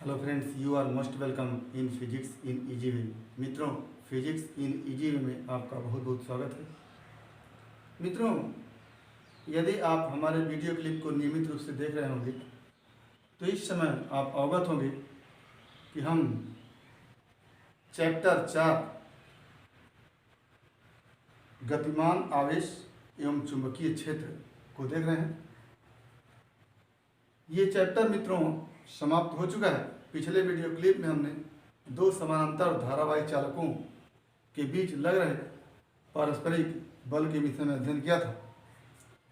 Hello friends, you are most welcome in physics in easy way. मित्रों, physics in easy वे में आपका बहुत बहुत स्वागत है। मित्रों, यदि आप हमारे वीडियो क्लिप को नियमित रूप से देख रहे होंगे तो इस समय आप अवगत होंगे कि हम चैप्टर 4 गतिमान आवेश एवं चुंबकीय क्षेत्र को देख रहे हैं। ये चैप्टर मित्रों समाप्त हो चुका है। पिछले वीडियो क्लिप में हमने दो समानांतर धारावाही चालकों के बीच लग रहे पारस्परिक बल के विषय में अध्ययन किया था।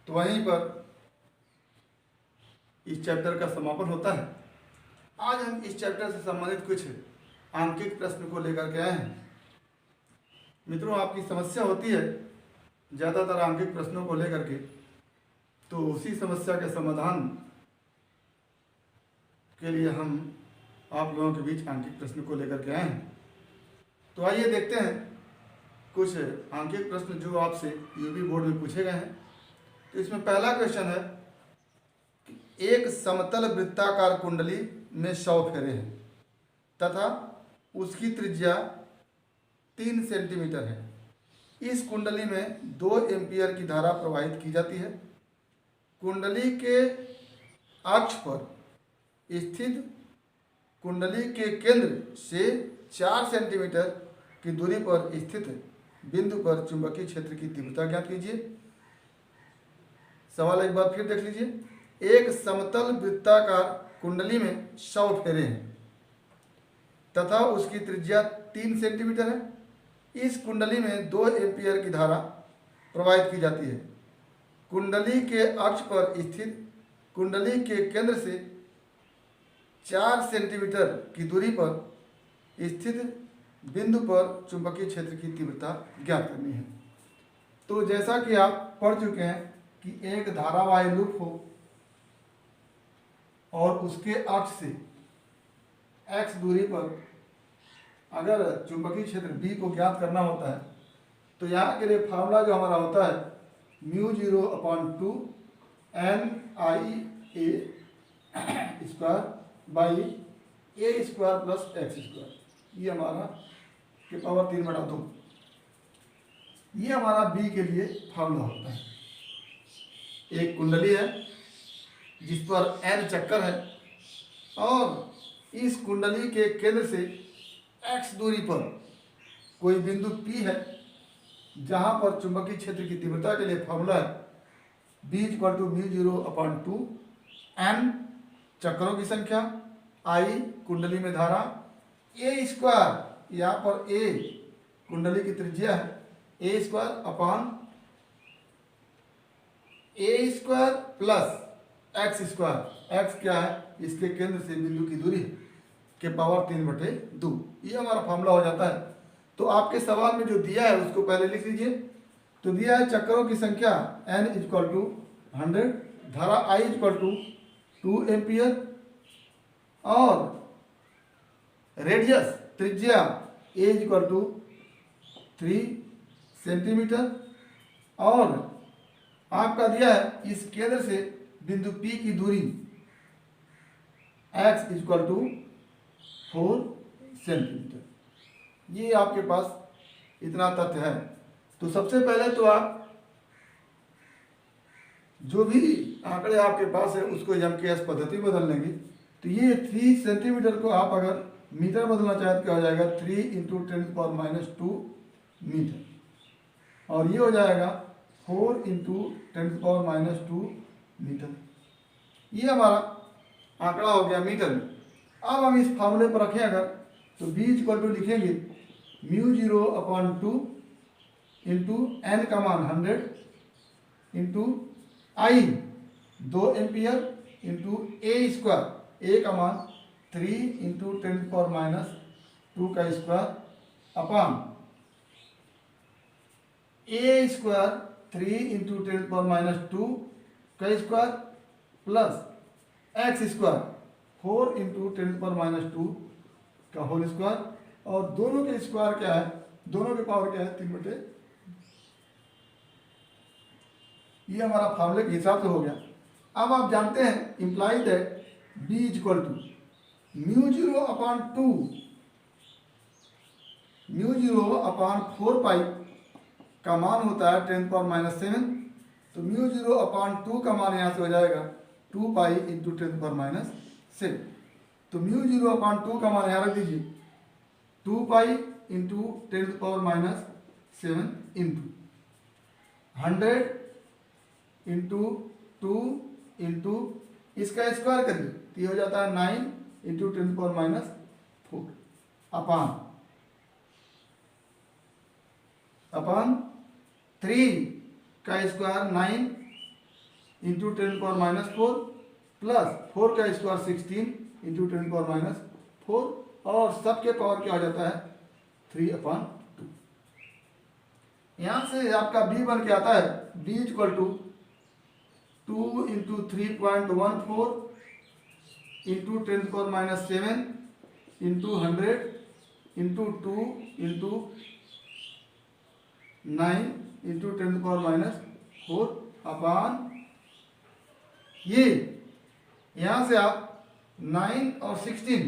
तो वहीं पर इस चैप्टर का समापन होता है। आज हम इस चैप्टर से संबंधित कुछ आंकिक प्रश्न को लेकर के आए हैं। मित्रों, आपकी समस्या होती है ज़्यादातर आंकिक प्रश्नों को लेकर के, तो उसी समस्या के समाधान के लिए हम आप लोगों के बीच आंकिक प्रश्न को लेकर के आए हैं। तो आइए देखते हैं कुछ आंकिक प्रश्न जो आपसे यूपी बोर्ड में पूछे गए हैं। तो इसमें पहला क्वेश्चन है कि एक समतल वृत्ताकार कुंडली में 100 फेरे हैं तथा उसकी त्रिज्या 3 सेंटीमीटर है। इस कुंडली में 2 एम्पियर की धारा प्रवाहित की जाती है। कुंडली के अक्ष पर स्थित कुंडली के केंद्र से 4 सेंटीमीटर की दूरी पर स्थित बिंदु पर चुंबकीय क्षेत्र की तीव्रता ज्ञात कीजिए। सवाल एक बार फिर देख लीजिए। एक समतल वृत्ताकार कुंडली में 100 फेरे हैं तथा उसकी त्रिज्या 3 सेंटीमीटर है। इस कुंडली में 2 एम्पियर की धारा प्रवाहित की जाती है। कुंडली के अक्ष पर स्थित कुंडली के केंद्र से 4 सेंटीमीटर की दूरी पर स्थित बिंदु पर चुंबकीय क्षेत्र की तीव्रता ज्ञात करनी है। तो जैसा कि आप पढ़ चुके हैं कि एक धारावाही लूप हो और उसके अक्ष से x दूरी पर अगर चुंबकीय क्षेत्र B को ज्ञात करना होता है तो यहाँ के लिए फार्मूला जो हमारा होता है μ0/2 NIA square by a square plus x square, ये हमारा के पावर 3/2, ये हमारा B के लिए फार्मूला होता है। एक कुंडली है जिस पर n चक्कर है और इस कुंडली के केंद्र से x दूरी पर कोई बिंदु P है जहां पर चुंबकीय क्षेत्र की तीव्रता के लिए फार्मूला है B = μ0/2 n चक्रों की संख्या, I कुंडली में धारा, a स्क्वायर यहाँ पर a कुंडली की त्रिज्या है, a square plus x square, x क्या है इसके केंद्र से बिंदु की दूरी के पावर 3/2, ये हमारा फार्मूला हो जाता है। तो आपके सवाल में जो दिया है उसको पहले लिख लीजिए। तो दिया है चक्रों की संख्या n = 100, धारा I = 2 एम्पियर और रेडियस त्रिज्या a = 3 सेंटीमीटर और आपका दिया है इस केंद्र से बिंदु P की दूरी x = 4 सेंटीमीटर। ये आपके पास इतना तथ्य है। तो सबसे पहले तो आप जो भी आंकड़े आपके पास है उसको MKS पद्धति बदल लेंगे। तो ये 3 सेंटीमीटर को आप अगर मीटर बदलना चाहें तो क्या हो जाएगा 3 × 10⁻² मीटर और ये हो जाएगा 4 × 10⁻² मीटर। ये हमारा आंकड़ा हो गया मीटर में। अब हम इस फार्मूले पर रखें अगर तो B = लिखेंगे μ0/2 n का मान 100 I 2 ampere a square, a का मान 3 × 10⁻² का स्क्वायर अपान a स्क्वायर 3 × 10⁻² का स्क्वायर प्लस x स्क्वायर 4 × 10⁻² का होल स्क्वायर और दोनों के स्क्वायर क्या है, दोनों के पावर क्या है 3/2। ये हमारा फार्मूले के हिसाब से हो गया। अब आप जानते हैं इंप्लाई दैट B = μ0/2 μ0/4 पाई का मान होता है 10⁻⁷। तो μ0/2 का मान यहाँ से हो जाएगा 2 पाई इंटू 10⁻⁷। तो μ0/2 का मान यहाँ रख दीजिए 2 pi into 10⁻⁷ into 100 into 2 into इसका स्क्वायर करिए तो ये हो जाता है 9 इंटू 10⁻⁴ अपान 3 का स्क्वायर 9 इंटू 10⁻⁴ प्लस 4 का स्क्वायर 16 इंटू 10⁻⁴ और सबके पावर क्या हो जाता है 3/2। यहां से आपका b बन के आता है b equal to 2 into 3.14 into 10⁻⁷ into 100 into 2 into 9 into 10⁻⁴ अपान ये यहां से आप 9 और 16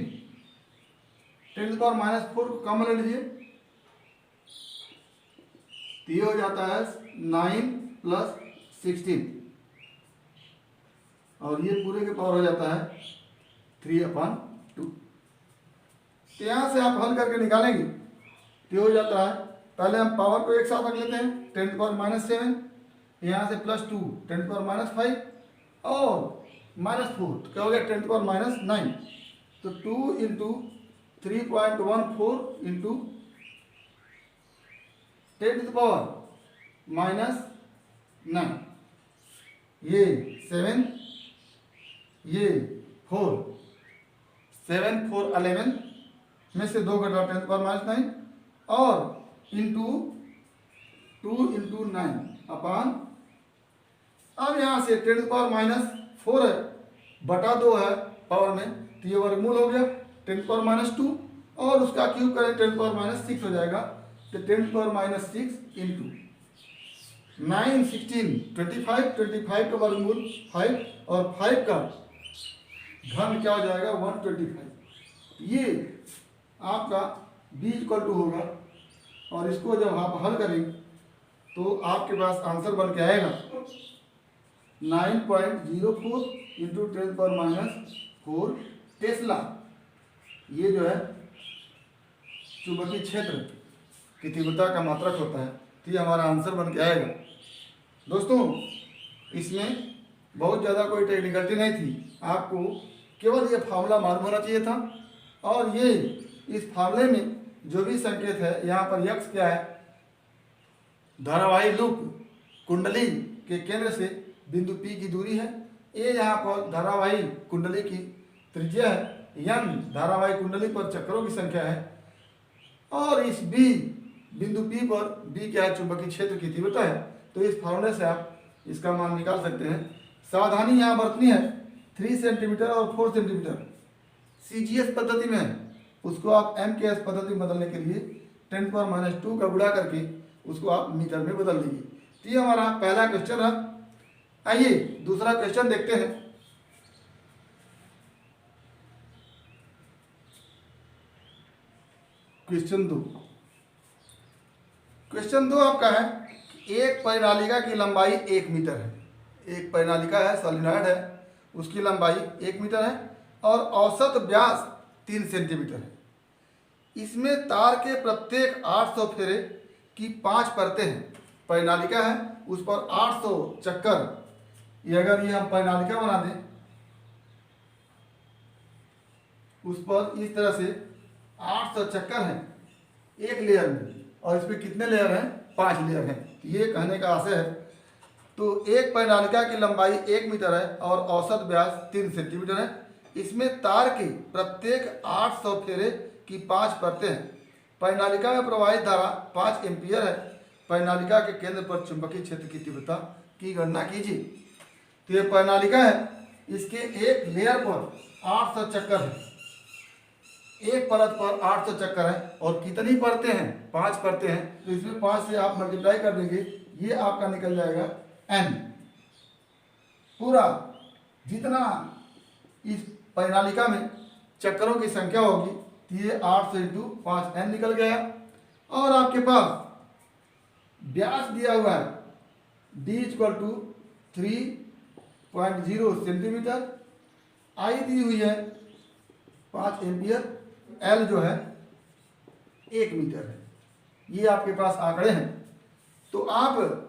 10⁻⁴ को कॉमन ले लीजिए तो ये हो जाता है 9 प्लस 16 और ये पूरे के पावर हो जाता है 3/2। तो यहाँ से आप हल करके निकालेंगे तो हो जाता है, पहले हम पावर को एक साथ रख लेते हैं 10⁻⁷, यहाँ से +2 10⁻⁵ और -4 तो क्या हो गया 10⁻⁹। तो 2 इंटू 3.14 इंटू 10⁻⁹ ये 7 ये 4 7 4 11 में से 2 घटा 10⁻⁹ और इंटू 2 इंटू 9 अपान अब यहाँ से 10⁻⁴ है बटा 2 है पावर में तो ये वर्गमूल हो गया 10⁻² और उसका क्यूब करें 10⁻6 हो जाएगा तो 10⁻6 इंटू 9 16 25 का वर्गमूल 5 और 5 का घन क्या हो जाएगा 125। ये आपका b इक्वल टू होगा और इसको जब आप हल करेंगे तो आपके पास आंसर बन के आएगा 9.04 इंटू 10⁻⁴ टेस्ला। ये जो है चुंबकीय क्षेत्र की तीव्रता का मात्रक होता है तो ये हमारा आंसर बन के आएगा। दोस्तों इसमें बहुत ज़्यादा कोई टेक्निकलिटी नहीं थी, आपको केवल ये फार्मूला मालूम होना चाहिए था और ये इस फार्मूले में जो भी संकेत है यहाँ पर यक्स क्या है धारावाही लूप कुंडली के केंद्र से बिंदु P की दूरी है, ए यहाँ पर धारावाही कुंडली की त्रिज्या है, यन धारावाही कुंडली पर चक्रों की संख्या है और इस B बिंदु P पर B क्या है चुंबकीय क्षेत्र की तीव्रता है। तो इस फार्मूले से आप इसका मान निकाल सकते हैं। सावधानी यहाँ बरतनी है 3 सेंटीमीटर और 4 सेंटीमीटर CGS पद्धति में है, उसको आप MKS पद्धति में बदलने के लिए 10⁻² का गुणा करके उसको आप मीटर में बदल दीजिए। तो ये हमारा पहला क्वेश्चन है। आइए दूसरा क्वेश्चन देखते हैं। क्वेश्चन 2 आपका है एक परिनालिका की लंबाई 1 मीटर है। एक परिनालिका है सोलिनॉइड है, उसकी लंबाई 1 मीटर है और औसत व्यास 3 सेंटीमीटर है। इसमें तार के प्रत्येक 800 फेरे की 5 परतें हैं। परिनालिका है उस पर 800 चक्कर, ये अगर ये हम परिनालिका बना दें उस पर इस तरह से 800 चक्कर हैं एक लेयर में और इस पर कितने लेयर हैं 5 लेयर हैं, ये कहने का आशय है। तो एक परिनालिका की लंबाई 1 मीटर है और औसत व्यास 3 सेंटीमीटर है। इसमें तार के प्रत्येक 800 फेरे की 5 परतें हैं। परिनालिका में प्रवाहित धारा 5 एम्पीयर है। परिनालिका के केंद्र पर चुंबकीय क्षेत्र की तीव्रता की गणना कीजिए। तो ये परिनालिका है, इसके एक लेयर पर 800 चक्कर है, एक परत पर 800 चक्कर है और कितनी परतें हैं 5 परतें हैं। तो इसमें 5 से आप मल्टीप्लाई कर देंगे, ये आपका निकल जाएगा n। पूरा जितना इस परिनालिका में चक्करों की संख्या होगी, तो ये 800 इंटू 5n निकल गया। और आपके पास व्यास दिया हुआ है d इक्वल टू 3.0 सेंटीमीटर, आई दी हुई है 5 एम्पियर, एल जो है 1 मीटर है। ये आपके पास आंकड़े हैं। तो आप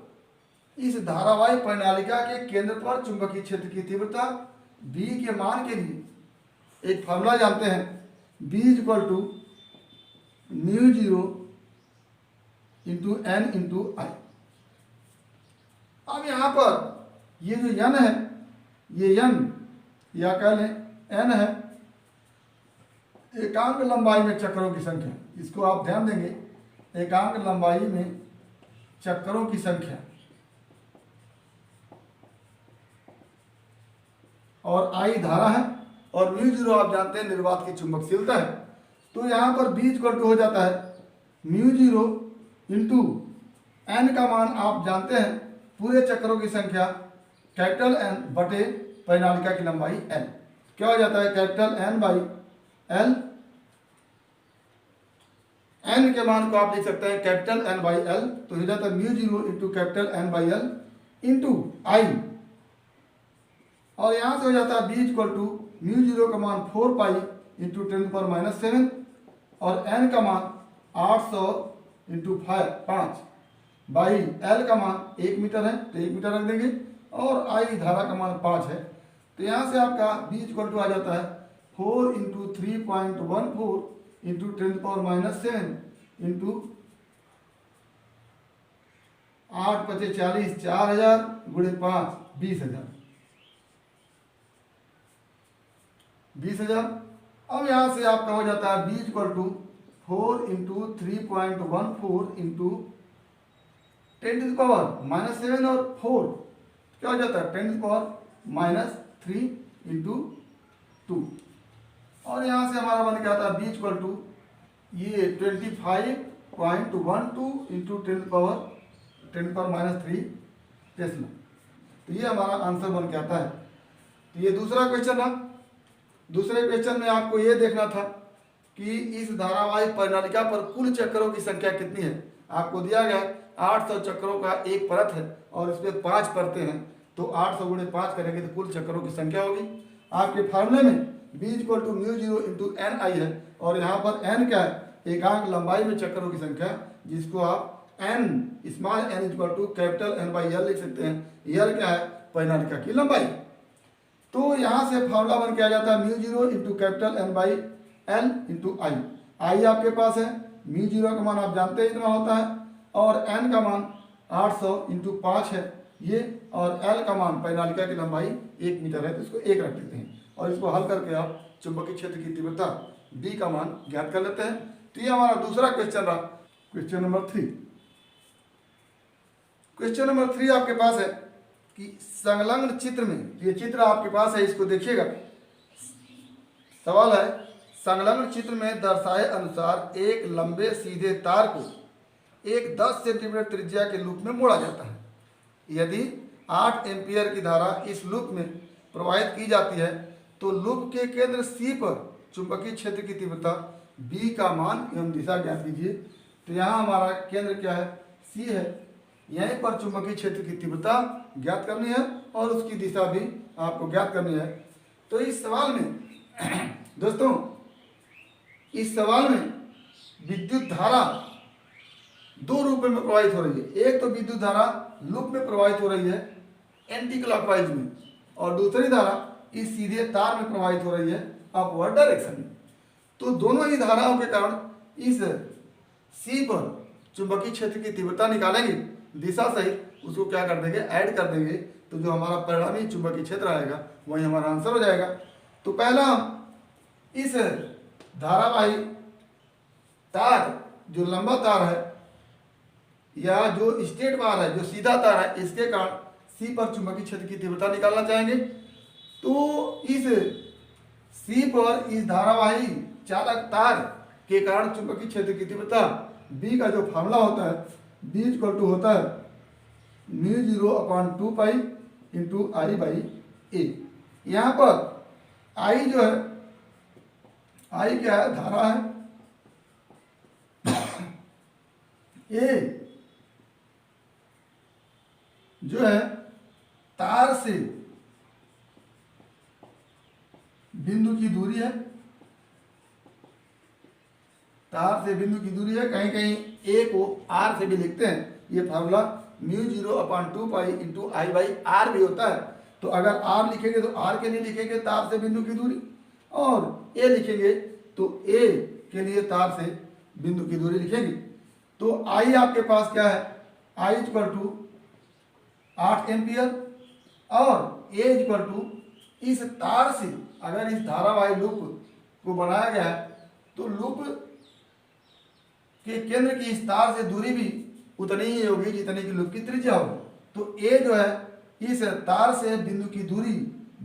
इस धारावाही परिनालिका के केंद्र पर चुंबकीय क्षेत्र की तीव्रता B के मान के लिए एक फॉर्मूला जानते हैं, B equal to μ0 into n into I. अब यहाँ पर ये जो n है, ये n या कह लें n है एकांक लंबाई में चक्करों की संख्या। इसको आप ध्यान देंगे, एकांक लंबाई में चक्करों की संख्या, और आई धारा है, और μ0 आप जानते हैं निर्वात की चुंबकशीलता है। तो यहाँ पर B इक्वल टू हो जाता है μ0 इंटू n का मान आप जानते हैं पूरे चक्करों की संख्या कैपिटल N बटे परिनालिका की लंबाई L। क्या हो जाता है, capital N by L, n के मान को आप लिख सकते हैं कैपिटल N बाई L, तो हो जाता है μ0 into capital N by L into I. और यहाँ से हो जाता है B इक्वल टू μ0 का मान 4 पाई इंटू 10⁻⁷ और n का मान 800 इंटू 5 बाई L का मान 1 मीटर है, तो 1 मीटर रख देंगे, और I धारा का मान 5 है। तो यहाँ से आपका B इक्वल टू आ जाता है 4 इंटू 3.14 इंटू 10⁻⁷ इंटू 8 × 40 4000 गुणे 5 20,000। अब यहाँ से आपका हो जाता है B equal to 4 into 3.14 into 10⁻⁷ और 4 क्या हो जाता है 10⁻³ इंटू 2। और यहाँ से हमारा बन के आता है B इक्वल टू ये 25.12 इंटू 10⁻³ डेसिमल। तो ये हमारा आंसर बन के आता है। तो ये दूसरा क्वेश्चन है। दूसरे क्वेश्चन में आपको ये देखना था कि इस धारावाही परिनालिका पर कुल चक्करों की संख्या कितनी है। आपको दिया गया 800 चक्करों का एक परत है और इस पर 5 परतें हैं, तो 800 गुणे 5 करेंगे तो कुल चक्करों की संख्या होगी। आपके फार्मूले में B equal to μ0 into N I है, और यहाँ पर n क्या है, एकांक लंबाई में चक्करों की संख्या, जिसको आप n small n equal to capital N by L लिख सकते हैं। L क्या है, परिनालिका की लंबाई। तो यहाँ से फार्मूला बन के आ जाता है μ0 into capital N by L into I. I आपके पास है, μ0 का मान आप जानते हैं इतना होता है, और n का मान 800 इंटू 5 है ये, और L का मान परिनालिका की लंबाई 1 मीटर है, तो इसको 1 रख देते हैं। और इसको हल करके आप चुंबकीय क्षेत्र की तीव्रता B का मान ज्ञात कर लेते हैं। तो ये हमारा दूसरा क्वेश्चन रहा। Question number 3। क्वेश्चन नंबर 3 आपके पास है कि संलग्न चित्र में, ये चित्र आपके पास है, इसको देखिएगा। सवाल है, संलग्न चित्र में दर्शाए अनुसार एक लंबे सीधे तार को एक 10 सेंटीमीटर त्रिज्या के लूप में मोड़ा जाता है। यदि 8 एम्पियर की धारा इस लूप में प्रवाहित की जाती है तो लूप के केंद्र C पर चुंबकीय क्षेत्र की तीव्रता B का मान एवं दिशा ज्ञात कीजिए। तो यहाँ हमारा केंद्र क्या है, C है, यहीं पर चुंबकीय क्षेत्र की तीव्रता ज्ञात करनी है और उसकी दिशा भी आपको ज्ञात करनी है। तो इस सवाल में दोस्तों, इस सवाल में विद्युत धारा 2 रूप में प्रवाहित हो रही है। एक तो विद्युत धारा लूप में प्रवाहित हो रही है एंटी क्लॉकवाइज में, और दूसरी धारा इस सीधे तार में प्रवाहित हो रही है अपवर्ड डायरेक्शन में। तो दोनों ही धाराओं के कारण इस C पर चुंबकीय क्षेत्र की तीव्रता निकालेंगे दिशा सहित, उसको क्या कर देंगे, ऐड कर देंगे, तो जो हमारा परिणामी चुंबकीय क्षेत्र आएगा वही हमारा आंसर हो जाएगा। तो पहला हम इस धारावाही तार, जो लंबा तार है या जो स्ट्रेट बार है, जो सीधा तार है, इसके कारण C पर चुंबकीय क्षेत्र की तीव्रता निकालना चाहेंगे। तो इस C पर इस धारावाही चालक तार के कारण चुंबकीय क्षेत्र की तीव्रता B का जो फार्मूला होता है, B इक्वल टू होता है μ0/2 पाई इंटू आई बाई ए। यहाँ पर I जो है आई क्या है, धारा है। ए जो है तार से बिंदु की दूरी है, तार से बिंदु की दूरी है। कहीं कहीं ए को आर से भी लिखते हैं, ये formula μ0/2 into I by R भी होता है। तो अगर आर लिखेंगे तो आर के लिए लिखेंगे तार से बिंदु की दूरी, और ए लिखेंगे तो ए के लिए तार से बिंदु की दूरी लिखेंगे। तो आई आपके पास क्या है, आई इक्वल टू 8 एम्पियर, और ए इक्वल टू इस तार से, अगर इस धारावाही लूप को बनाया गया है तो लूप के केंद्र की इस तार से दूरी भी उतनी ही होगी जितनी की लूप की त्रिज्या होगी। तो ए जो है इस तार से बिंदु की दूरी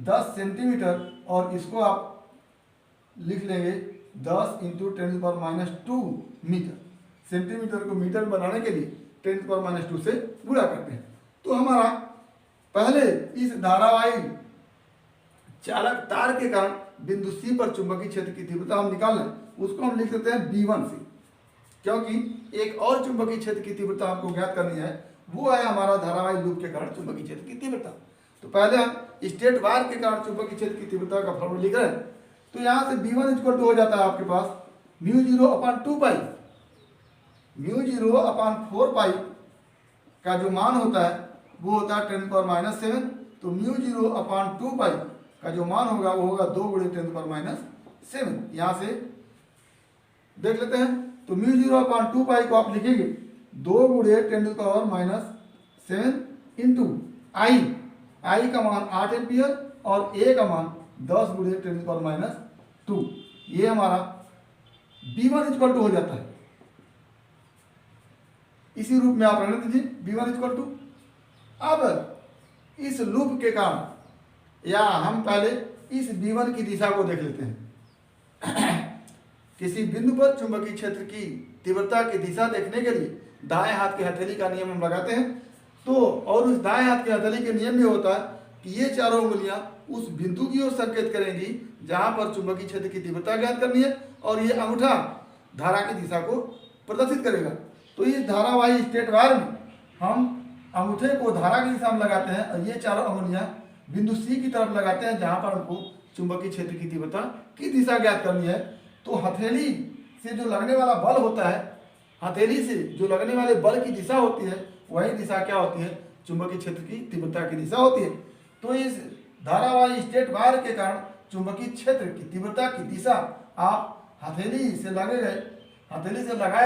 10 सेंटीमीटर, और इसको आप लिख लेंगे 10 इंटू 10⁻² मीटर। सेंटीमीटर को मीटर बनाने के लिए 10⁻² से गुणा करते हैं। तो हमारा पहले इस धारावाही चालक तार के कारण बिंदु सी पर चुंबकीय क्षेत्र की तीव्रता हम निकाल लें, उसको हम लिख देते हैं B1 से, क्योंकि एक और चुंबकीय क्षेत्र की तीव्रता हमको ज्ञात करनी है, वो है हमारा धारावाही लूप के कारण चुंबकीय क्षेत्र की तीव्रता। तो पहले हम स्टेट वार के कारण चुंबकीय क्षेत्र की तीव्रता का फॉर्मूला लिख रहे हैं। तो यहाँ से B1 इक्वल टू हो जाता है आपके पास μ0/2 μ0/4 का जो मान होता है वो होता है 10⁻⁷। तो μ0/2 का जो मान होगा वो होगा 2 × 10⁻⁷। यहाँ से देख लेते हैं। तो μ0/2 को आप लिखेंगे 2 × 10⁻⁷ इंटू आई का मान 8 एम्पियर और ए का मान 10 × 10⁻²। ये हमारा B1 इक्वल टू हो जाता है। इसी रूप में आप रहने दीजिए B1 इक्वल टू। अब इस लूप के कारण, या हम पहले इस B1 की दिशा को देख लेते हैं। किसी बिंदु पर चुंबकीय क्षेत्र की तीव्रता की दिशा देखने के लिए दाएं हाथ की हथेली का नियम हम लगाते हैं। तो और उस दाएं हाथ की हथेली के नियम में होता है कि ये चारों उंगलियां उस बिंदु की ओर संकेत करेंगी जहां पर चुंबकीय क्षेत्र की तीव्रता ज्ञात करनी है, और ये अंगूठा धारा की दिशा को प्रदर्शित करेगा। तो इस धारावाही स्टेट वायर में हम अंगूठे को धारा की दिशा में लगाते हैं, और ये चारों उंगलियां बिंदु सी की तरफ लगाते हैं जहां पर हमको चुंबकीय क्षेत्र की तीव्रता की दिशा ज्ञात करनी है। तो हथेली से जो लगने वाला बल होता है, हथेली से जो लगने वाले बल की दिशा होती है, वही दिशा क्या होती है, चुंबकीय क्षेत्र की तीव्रता की दिशा होती है। तो इस धारावाही स्टेट वायर के कारण चुंबकीय क्षेत्र की तीव्रता की दिशा आप हथेली से लगाए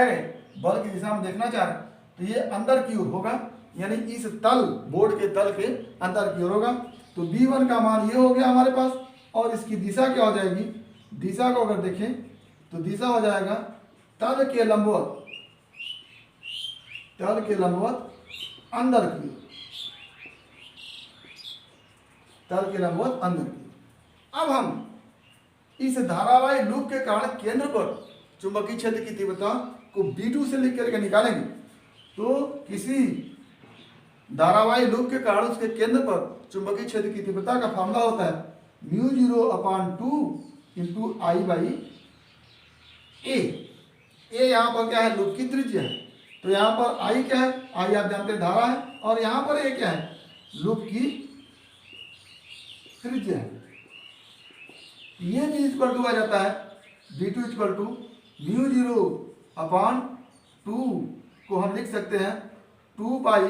गए बल की दिशा में देखना चाह रहे हैं, तो ये अंदर की ओर होगा, यानी इस बोर्ड के तल के अंदर की ओर होगा। तो B1 का मान ये हो गया हमारे पास, और इसकी दिशा क्या हो जाएगी, दिशा को अगर देखें तो दिशा हो जाएगा तल के लंबवत अंदर की, तल के लंबवत अंदर की। अब हम इस धारावाही लूप के कारण केंद्र पर चुंबकीय क्षेत्र की तीव्रता को B2 से लिख करके निकालेंगे। तो किसी धारावाही लूप के कारण उसके केंद्र पर चुंबकीय क्षेत्र की तीव्रता का फॉर्मूला होता है μ0/2 इंटू आई बाई ए। यहाँ पर क्या है, लूप की त्रिज्या है। तो यहाँ पर आई क्या है, आई आप जानते हैं धारा है, और यहाँ पर ए क्या है, लूप की त्रिज्या है। ये भी इक्वल टू आ जाता है B2 इक्वल टू μ0/2 को हम लिख सकते हैं 2 पाई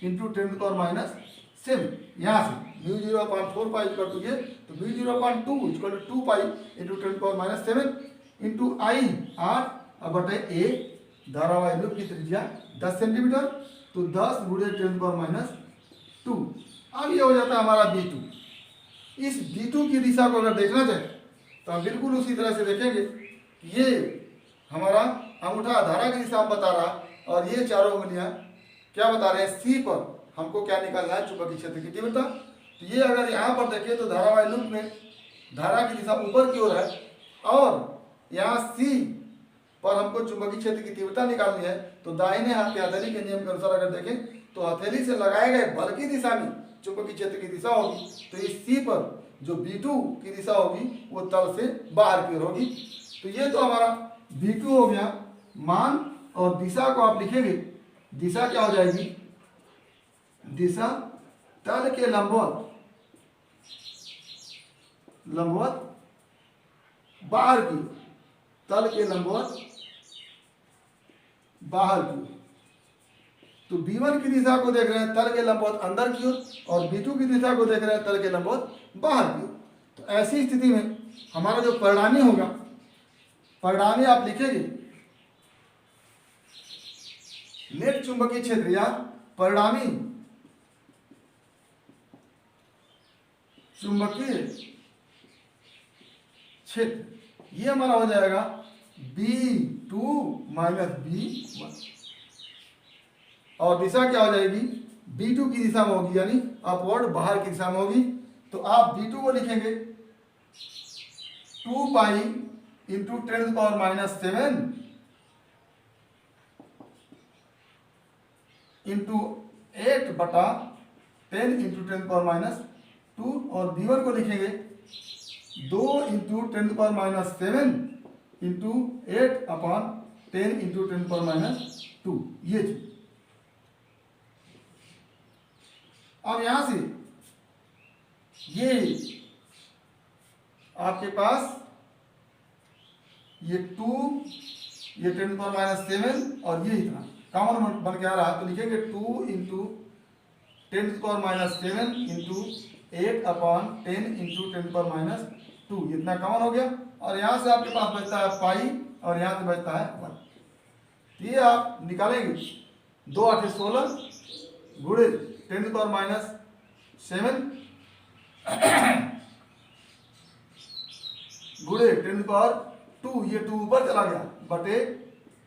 इंटू 10⁻⁷। यहाँ से μ0/4 इक्वल टू ये, तो μ0/2 equal to 2 pi into 10⁻⁷ into I 8 बटे ए, धारावाही लूप की त्रिज्या 10 सेंटीमीटर, तो 10 × 10⁻²। अब ये हो जाता है हमारा B2। इस B2 की दिशा को अगर देखना चाहे तो हम बिल्कुल उसी तरह से देखेंगे। ये हमारा अंगूठा धारा की दिशा बता रहा, और ये चारों उंगलियां क्या बता रहे हैं, सी पर हमको क्या निकालना है, चुंबकीय क्षेत्र की तीव्रता। तो ये अगर यहाँ पर देखें तो धारावाही लूप में धारा की दिशा ऊपर की ओर है, और यहाँ सी पर हमको चुंबकीय क्षेत्र की तीव्रता निकालनी है। तो दाहिने हाथ के हथेली के नियम के अनुसार अगर देखें तो हथेली से लगाए गए बल की दिशा में चुंबकीय क्षेत्र की दिशा होगी। तो इस सी पर जो B2 की दिशा होगी वो तल से बाहर की ओर होगी। तो ये तो हमारा V2 हो गया मान, और दिशा को आप लिखेंगे, दिशा क्या हो जाएगी, दिशा तल के लंबवत, लंबवत बाहर की, तल के लंबवत बाहर की। तो B1 की दिशा को देख रहे हैं तल के लंबवत अंदर की ओर, और B2 की दिशा को देख रहे हैं तल के लंबवत बाहर की ओर। तो ऐसी स्थिति में हमारा जो परिणामी होगा, परिणामी आप लिखेंगे नेट चुंबकीय क्षेत्र या परिणामी चुंबकीय क्षेत्र, ये हमारा हो जाएगा B2 माइनस B1, और दिशा क्या हो जाएगी, B2 की दिशा में होगी, यानी अपवर्ड बाहर की दिशा में होगी। तो आप B2 को लिखेंगे 2 पाई इंटू 10⁻⁷ इंटू 8/10 इंटू 10⁻², और B1 को लिखेंगे 2 इंटू 10⁻⁷ इंटू 8/10 इंटू 10⁻², ये चीज। अब यहां से ये आपके पास ये 2, ये 10⁻⁷, और ये इतना कॉमन बन के आ रहा है, तो लिखेंगे 2 इंटू 10⁻⁷ इंटू 8/10 इंटू 10⁻², इतना कॉमन हो गया। और यहाँ से आपके पास बचता है पाई, और यहाँ से बचता है 1। ये आप निकालेंगे 2 8 16 गुणे 10⁻⁷ गुणे 10⁻², ये 2 ऊपर चला गया, बटे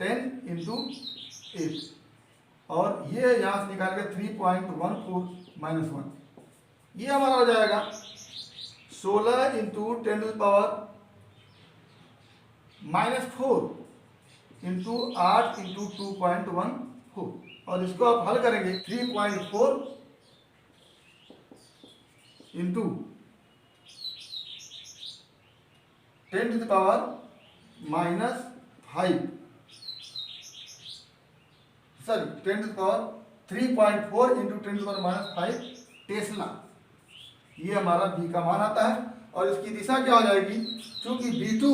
10 इंटू 8, और ये यहाँ से निकाल के 3.14 - 1, ये हमारा हो जाएगा 16 इंटू 10⁻⁻⁴ इंटू 8 इंटू 2.14, और इसको आप हल करेंगे 3.4 इंटू 10⁻⁵, सॉरी 3.4 इंटू 10⁻⁵ टेस्ला, ये हमारा B का मान आता है। और इसकी दिशा क्या हो जाएगी, क्योंकि B2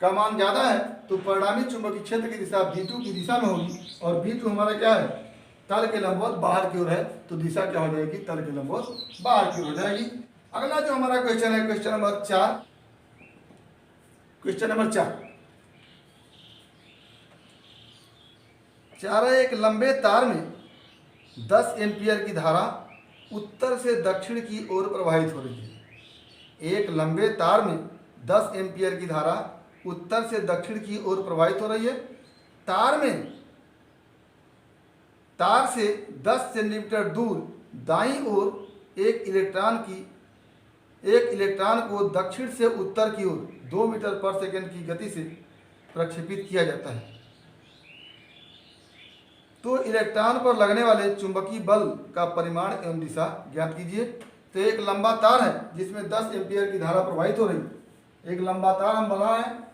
का मान ज्यादा है, तो परिणामी चुंबकीय क्षेत्र की दिशा B2 की दिशा में होगी, और B2 हमारा क्या है, तल के लंबवत बाहर की ओर है, तो दिशा क्या हो जाएगी, तल के लंबवत बाहर की ओर हो जाएगी। अगला जो हमारा क्वेश्चन है, क्वेश्चन नंबर 4, क्वेश्चन नंबर 4 है, एक लंबे तार में 10 एम्पियर की धारा उत्तर से दक्षिण की ओर प्रवाहित हो रही है। एक लंबे तार में 10 एम्पियर की धारा उत्तर से दक्षिण की ओर प्रवाहित हो रही है। तार से 10 सेंटीमीटर दूर दाईं ओर एक इलेक्ट्रॉन को दक्षिण से उत्तर की ओर 2 मीटर पर सेकंड की गति से प्रक्षेपित किया जाता है। तो इलेक्ट्रॉन पर लगने वाले चुंबकीय बल का परिमाण एवं दिशा ज्ञात कीजिए। तो एक लंबा तार है जिसमें 10 एम्पियर की धारा प्रवाहित हो रही है। एक लंबा तार हम बना है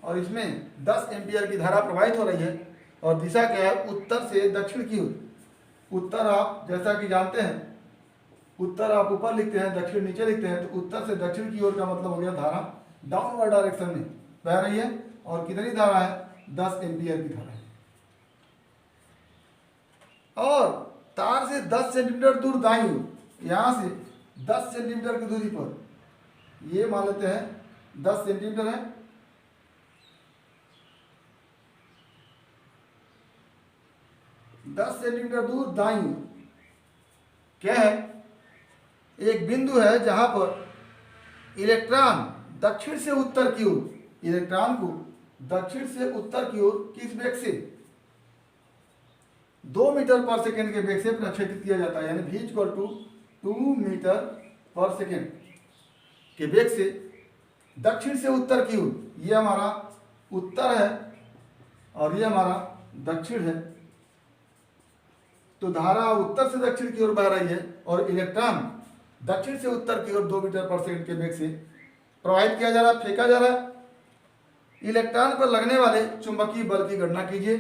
और इसमें 10 एम्पियर की धारा प्रवाहित हो रही है, और दिशा क्या है, उत्तर से दक्षिण की ओर। उत्तर आप जैसा कि जानते हैं, उत्तर आप ऊपर लिखते हैं, दक्षिण नीचे लिखते हैं, तो उत्तर से दक्षिण की ओर का मतलब हो गया धारा डाउनवर्ड डायरेक्शन में बह रही है। और कितनी धारा है, 10 एम्पियर की धारा है। और तार से 10 सेंटीमीटर दूर दाईं ओर, यहाँ से 10 सेंटीमीटर की दूरी पर, ये मान लेते हैं 10 सेंटीमीटर है, दस सेंटीमीटर दूर दाईं ओर क्या है, एक बिंदु है जहां पर इलेक्ट्रॉन दक्षिण से उत्तर की ओर, इलेक्ट्रॉन को दक्षिण से उत्तर की ओर किस वेग से, 2 मीटर पर सेकेंड के वेग से प्रक्षेपित किया जाता है। यानी v = 2 मीटर पर सेकेंड के वेग से दक्षिण से उत्तर की ओर, ये हमारा उत्तर है और ये हमारा दक्षिण है। तो धारा उत्तर से दक्षिण की ओर बह रही है और इलेक्ट्रॉन दक्षिण से उत्तर की ओर 2 मीटर पर सेकेंड के वेग से प्रवाहित किया जा रहा है, फेंका जा रहा है। इलेक्ट्रॉन पर लगने वाले चुंबकीय बल की गणना कीजिए।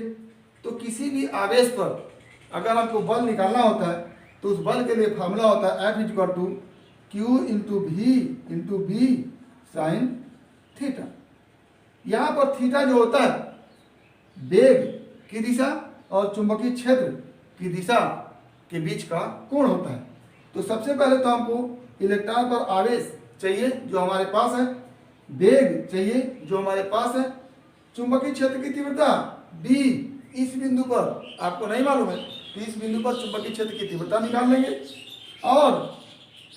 तो किसी भी आवेश पर अगर हमको बल निकालना होता है तो उस बल के लिए फार्मूला होता है F equal to q into B sine theta. यहाँ पर थीटा जो होता है वेग की दिशा और चुंबकीय क्षेत्र की दिशा के बीच का कोण होता है। तो सबसे पहले तो हमको इलेक्ट्रॉन पर आवेश चाहिए जो हमारे पास है, वेग चाहिए जो हमारे पास है, चुंबकीय क्षेत्र की तीव्रता बी इस बिंदु पर आपको नहीं मालूम है तो इस बिंदु पर चुंबकीय क्षेत्र की तीव्रता निकाल लेंगे और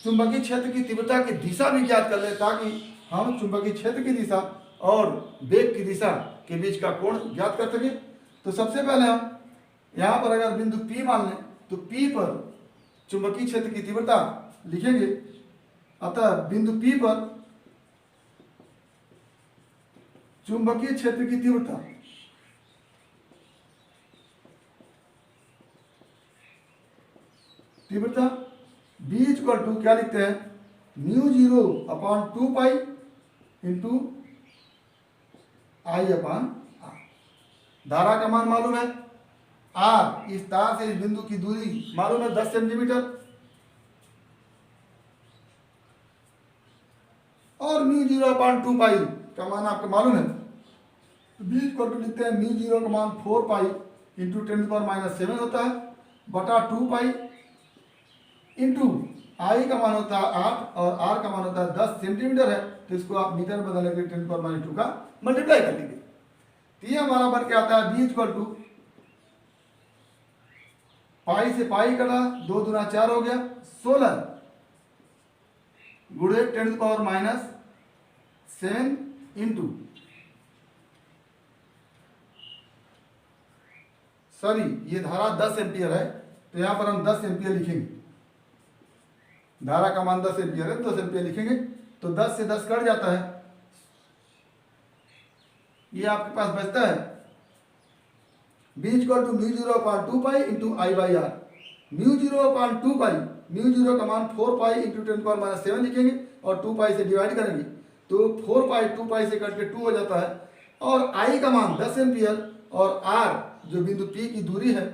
चुंबकीय क्षेत्र की तीव्रता की दिशा भी ज्ञात कर लें ताकि हम चुंबकीय क्षेत्र की दिशा और वेग की दिशा के बीच का कोण ज्ञात कर सकें। तो सबसे पहले हम यहाँ पर अगर बिंदु P मान लें तो P पर चुंबकीय क्षेत्र की तीव्रता लिखेंगे। अतः बिंदु P पर चुंबकीय क्षेत्र की तीव्रता B इक्वल टू क्या लिखते हैं mu 0 upon 2 pi into I upon R. धारा का मान मालूम है आर, इस तार से इस बिंदु की दूरी मालूम है 10 सेंटीमीटर और म्यू 0 अपॉन 2 पाई का मान आपको मालूम है। तो B इक्वल टू लिखते हैं म्यू 0 का मान 4 पाई इंटू 10⁻⁷ होता है बटा 2 पाई इंटू आई का मान होता है 8 और आर का मान होता है 10 सेंटीमीटर है। तो इसको आप मीटर में बदल के 10⁻² का मल्टीप्लाई कर लीजिए। तो ये हमारा बन के आता है B इक्वल टू पाई से पाई कटा 2 दूना 4 हो गया 16 गुणे 10⁻⁷ इंटू सॉरी ये धारा 10 एम्पियर है तो यहाँ पर हम 10 एम्पियर लिखेंगे। धारा का मान 10 एम्पियर है 10 एम्पियर लिखेंगे। तो 10 से 10 कट जाता है, ये आपके पास बचता है B equal to mu 0 upon 2 pi into I by R. Mu 0 upon 2 pi, mu 0 का मान 4 पाई इंटू 10⁻⁷ लिखेंगे और 2 पाई से डिवाइड करेंगे तो 4 पाई 2 पाई से कट के 2 हो जाता है और आई का मान 10 एम्पियर और आर जो बिंदु P की दूरी है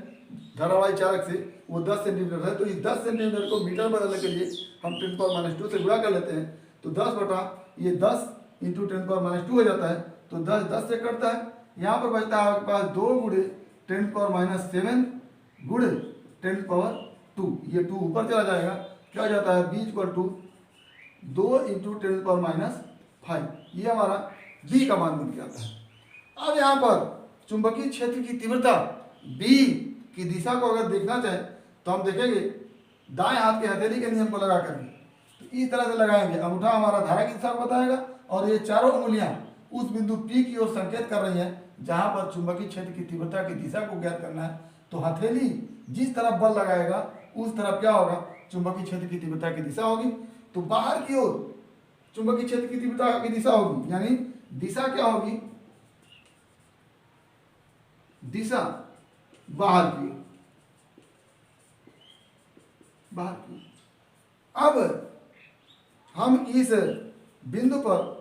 धारावाही चालक से वो 10 सेंटीमीटर है। तो इस 10 सेंटीमीटर को मीटर बदलने के लिए हम 10⁻² से गुणा कर लेते हैं तो 10 बटा ये 10 इंटू 10⁻² हो जाता है तो 10 10 से कटता है। यहाँ पर बचता है आपके पास 2 गुणे 10⁻⁷ गुणे 10⁻²। ये 2 ऊपर चला जाएगा, क्या हो जाता है B इक्वल टू 2 इंटू 10⁻⁵। ये हमारा B का मान बन के आता है। अब यहाँ पर चुंबकीय क्षेत्र की तीव्रता B की दिशा को अगर देखना चाहे तो हम देखेंगे दाएं हाथ के हथेली के नियम को लगा करके तो इस तरह से लगाएंगे। अंगूठा हमारा धारा की दिशा को बताएगा और ये चारों उंगलियां उस बिंदु P की ओर संकेत कर रही हैं जहां पर चुंबकीय क्षेत्र की तीव्रता की दिशा को ज्ञात करना है। तो हथेली जिस तरफ बल लगाएगा उस तरफ क्या होगा चुंबकीय क्षेत्र की तीव्रता की दिशा होगी। तो बाहर की ओर चुंबकीय क्षेत्र की तीव्रता की दिशा होगी, यानी दिशा क्या होगी, दिशा बाहर की ओर, बाहर की। अब हम इस बिंदु पर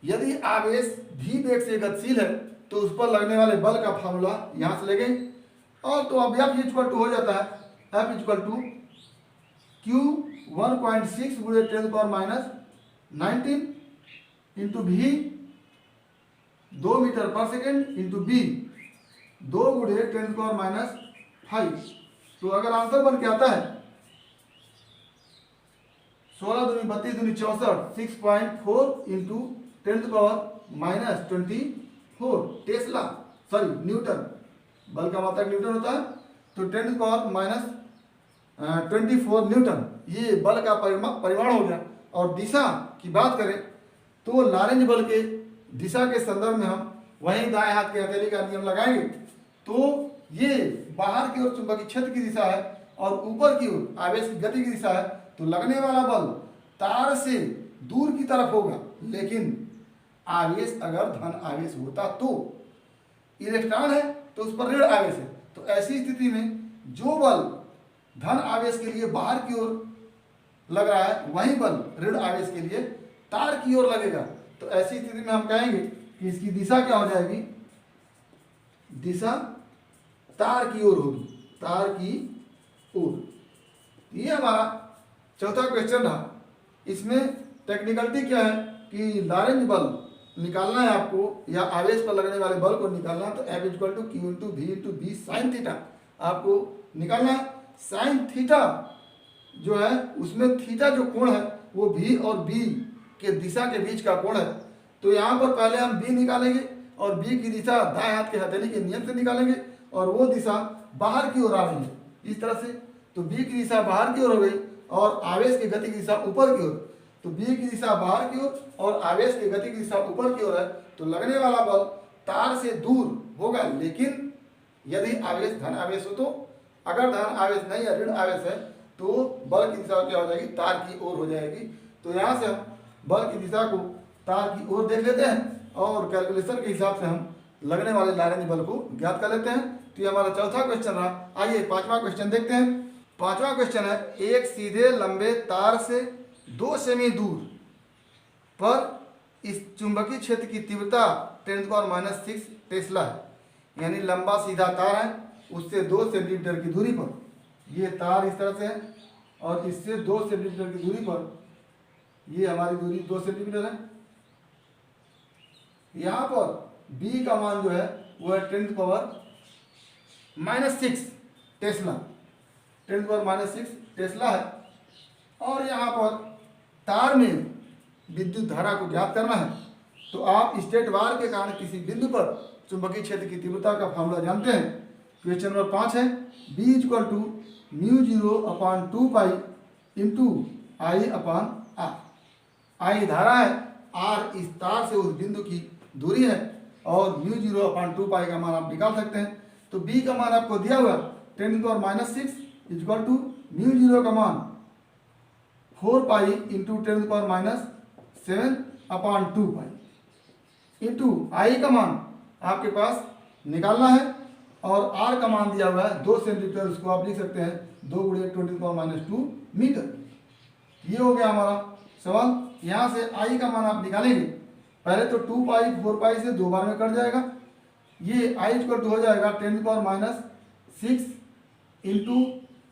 यदि आवेश भी वेग से गतिशील है तो उस पर लगने वाले बल का फार्मूला यहां से ले गए और तो अब F इक्वल टू हो जाता है F इक्वल टू Q 1.6 गुणे 10⁻⁹ इंटू V 2 मीटर पर सेकेंड इंटू B 2 गुणे 10⁻⁵। तो अगर आंसर बन के आता है 16 दूनी 32 दूनी 64 6.4 इंटू 10⁻⁻24 टेस्ला सॉरी न्यूटन, बल का मात्रक न्यूटन होता है तो 10⁻⁻24 न्यूटन ये बल का परिमाण हो गया। और दिशा की बात करें तो लॉरेंज बल के दिशा के संदर्भ में हम वहीं दाएं हाथ के हथेली का नियम लगाएंगे तो ये बाहर की ओर चुंबकीय क्षेत्र की दिशा है और ऊपर की ओर आवेश की गति की दिशा है। तो लगने वाला बल तार से दूर की तरफ होगा, लेकिन आवेश अगर धन आवेश होता तो इलेक्ट्रॉन है तो उस पर ऋण आवेश है। तो ऐसी स्थिति में जो बल धन आवेश के लिए बाहर की ओर लग रहा है वही बल ऋण आवेश के लिए तार की ओर लगेगा। तो ऐसी स्थिति में हम कहेंगे कि इसकी दिशा क्या हो जाएगी, दिशा तार की ओर होगी, तार की ओर। ये हमारा चौथा क्वेश्चन रहा। इसमें टेक्निकलिटी क्या है कि लॉरेंज बल निकालना है आपको, या आवेश पर लगने वाले बल को निकालना है, तो F equal to q into v into B sine theta आपको निकालना है। साइन थीटा जो है उसमें थीटा जो कोण है वो भी और बी के दिशा के बीच का कोण है। तो यहाँ पर पहले हम बी निकालेंगे और बी की दिशा दाएं हाथ के हथेली के नियम से निकालेंगे और वो दिशा बाहर की ओर आ रही है इस तरह से। तो बी की दिशा बाहर की ओर हो गई और आवेश की गति की दिशा ऊपर की ओर। तो बी की दिशा बाहर की ओर और आवेश की गति की दिशा ऊपर की ओर है, तो लगने वाला बल तार से दूर होगा। लेकिन यदि आवेश धन आवेश हो, तो अगर धन आवेश नहीं है, ऋण आवेश है, तो बल की दिशा क्या हो जाएगी, तार की ओर हो जाएगी। तो यहाँ से हम बल की दिशा को तार की ओर देख लेते हैं और कैलकुलेशन के हिसाब से हम लगने वाले लॉरेंज बल को ज्ञात कर लेते हैं। तो ये हमारा चौथा क्वेश्चन रहा। आइए पांचवा क्वेश्चन देखते हैं। पांचवा क्वेश्चन है, एक सीधे लंबे तार से 2 सेमी दूर पर इस चुंबकीय क्षेत्र की तीव्रता 10⁻⁶ टेस्ला है। यानी लंबा सीधा तार है, उससे 2 सेंटीमीटर की दूरी पर, ये तार इस तरह से है और इससे 2 सेंटीमीटर की दूरी पर, ये हमारी दूरी 2 सेंटीमीटर है। यहाँ पर b का मान जो है वो है 10⁻⁶ टेस्ला, 10⁻⁶ टेस्ला है। और यहाँ पर तार में विद्युत धारा को ज्ञात करना है। तो आप स्टेट वार के कारण किसी बिंदु पर चुंबकीय क्षेत्र की तीव्रता का फॉर्मूला जानते हैं। क्वेश्चन नंबर 5 है, B equal to μ0/2π into I/r। I धारा है, R इस तार से उस बिंदु की दूरी है और μ0/2π का मान आप निकाल सकते हैं। तो B का मान आपको दिया हुआ 10⁻⁶ इक्वल टू μ0 का मान 4π इंटू 10⁻⁷/2π इंटू I का मान आपके पास निकालना है और R का मान दिया हुआ है 2 सेंटीमीटर। उसको आप लिख सकते हैं 2 × 10⁻⁻2 मीटर। ये हो गया हमारा सवाल। यहाँ से I का मान आप निकालेंगे, पहले तो 2π 4π से 2 बार में कट जाएगा। ये I इक्वल टू हो जाएगा 10⁻⁶ इंटू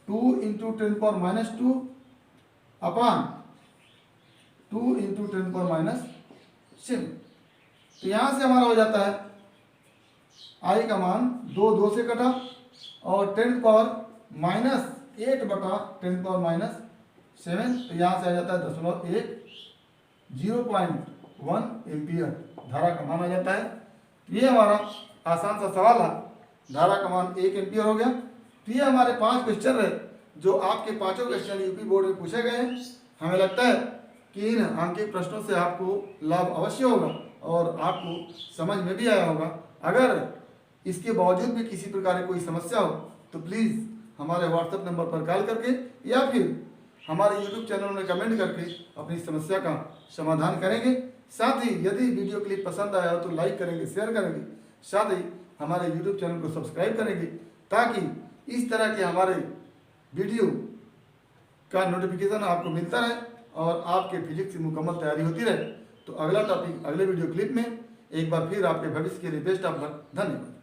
2 इंटू 10⁻2 अपान 2 इंटू 10⁻7। तो यहाँ से हमारा हो जाता है I का मान 2 से कटा और 10⁻⁸ बटा 10⁻7। तो यहाँ से आ जाता है 0.1 एम्पियर धारा का मान आ जाता है। ये हमारा आसान सा सवाल है, धारा का मान 1 एम्पियर हो गया। तो ये हमारे 5 क्वेश्चन रहे जो आपके पांचों क्वेश्चन यूपी बोर्ड में पूछे गए हैं। हमें लगता है कि इन अंकित प्रश्नों से आपको लाभ अवश्य होगा और आपको समझ में भी आया होगा। अगर इसके बावजूद भी किसी प्रकार की कोई समस्या हो तो प्लीज़ हमारे व्हाट्सएप नंबर पर कॉल करके या फिर हमारे यूट्यूब चैनल में कमेंट करके अपनी समस्या का समाधान करेंगे। साथ ही यदि वीडियो क्लिप पसंद आया हो तो लाइक करेंगे, शेयर करेंगे, साथ ही हमारे यूट्यूब चैनल को सब्सक्राइब करेंगे ताकि इस तरह के हमारे वीडियो का नोटिफिकेशन आपको मिलता रहे और आपके फिजिक्स की मुकम्मल तैयारी होती रहे। तो अगला टॉपिक अगले वीडियो क्लिप में। एक बार फिर आपके भविष्य के लिए बेस्ट ऑफ लक। धन्यवाद।